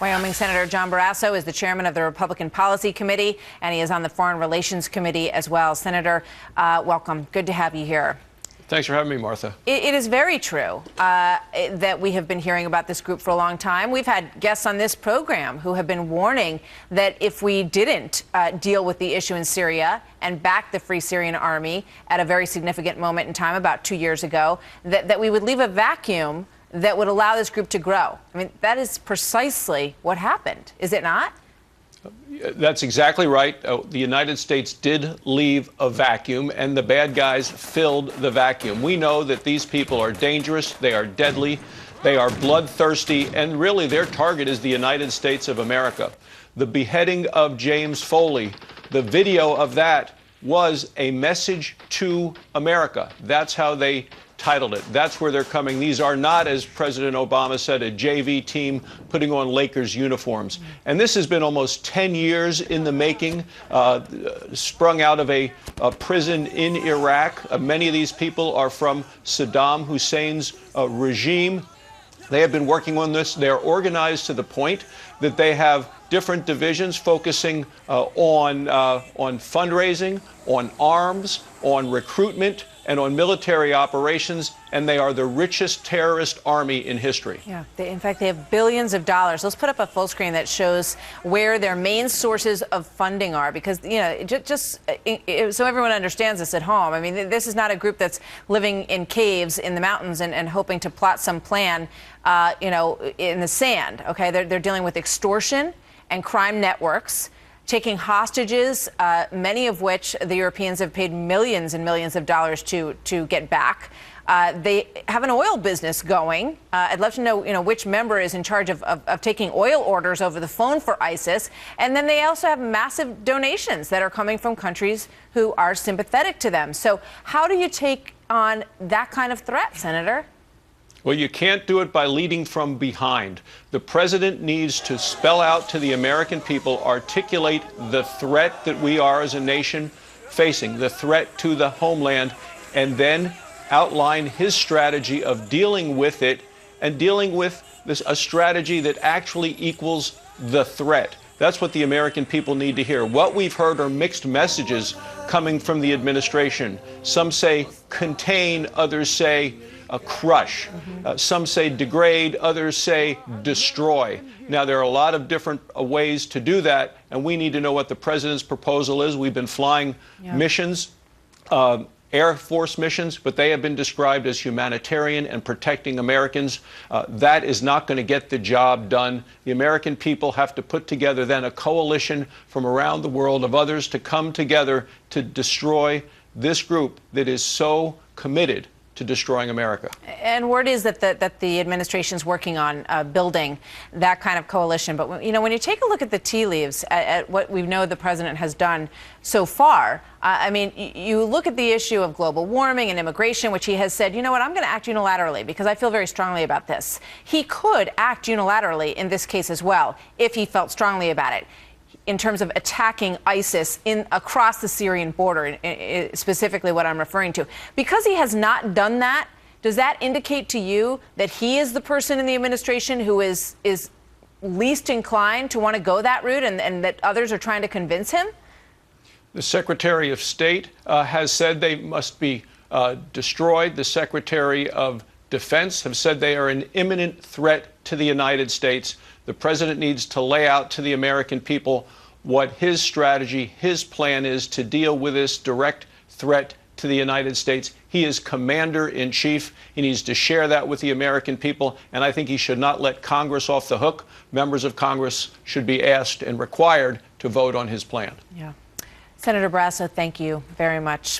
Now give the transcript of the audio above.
Wyoming Senator John Barrasso is the chairman of the Republican Policy Committee, and he is on the Foreign Relations Committee as well. Senator, welcome. Good to have you here. Thanks for having me, Martha. It is very true that we have been hearing about this group for a long time. We've had guests on this program who have been warning that if we didn't deal with the issue in Syria and back the Free Syrian Army at a very significant moment in time about 2 years ago, that we would leave a vacuum that would allow this group to grow. I mean, that is precisely what happened, is it not? That's exactly right. The United States did leave a vacuum, and the bad guys filled the vacuum. We know that these people are dangerous, they are deadly, they are bloodthirsty, and really their target is the United States of America. The beheading of James Foley, the video of that was a message to America. That's how they titled it. That's where they're coming. These are not, as President Obama said, a JV team putting on Lakers uniforms. And this has been almost 10 years in the making, sprung out of a prison in Iraq. Many of these people are from Saddam Hussein's regime. They have been working on this. They're organized to the point that they have different divisions focusing on fundraising, on arms, on recruitment, and on military operations, and they are the richest terrorist army in history. Yeah, in fact, they have billions of dollars. Let's put up a full screen that shows where their main sources of funding are, because, you know, just so everyone understands this at home. I mean, this is not a group that's living in caves in the mountains and hoping to plot some plan, in the sand. Okay, they're dealing with extortion and crime networks, taking hostages, many of which the Europeans have paid millions and millions of dollars to get back. They have an oil business going. I'd love to know, which member is in charge of taking oil orders over the phone for ISIS. And then they also have massive donations that are coming from countries who are sympathetic to them. So how do you take on that kind of threat, Senator? Well, you can't do it by leading from behind. The president needs to spell out to the American people, articulate the threat that we are as a nation facing, the threat to the homeland, and then outline his strategy of dealing with it and dealing with a strategy that actually equals the threat. That's what the American people need to hear. What we've heard are mixed messages coming from the administration. Some say contain, others say crush. Some say degrade, others say destroy. Now, there are a lot of different ways to do that, and we need to know what the president's proposal is. We've been flying missions, Air Force missions, but they have been described as humanitarian and protecting Americans. That is not going to get the job done. The American people have to put together then a coalition from around the world of others to come together to destroy this group that is so committed to destroying America. And word is that the administration is working on building that kind of coalition. But, when you take a look at the tea leaves, at what we know the president has done so far, you look at the issue of global warming and immigration, which he has said, you know what, I'm going to act unilaterally because I feel very strongly about this. He could act unilaterally in this case as well if he felt strongly about it, in terms of attacking ISIS across the Syrian border, specifically what I'm referring to. Because he has not done that, does that indicate to you that he is the person in the administration who is least inclined to want to go that route and that others are trying to convince him? The Secretary of State has said they must be destroyed. The Secretary of Defense have said they are an imminent threat to the United States. The president needs to lay out to the American people what his strategy, his plan is to deal with this direct threat to the United States. He is commander-in-chief. He needs to share that with the American people, and I think he should not let Congress off the hook. Members of Congress should be asked and required to vote on his plan. Yeah. Senator Barrasso, thank you very much.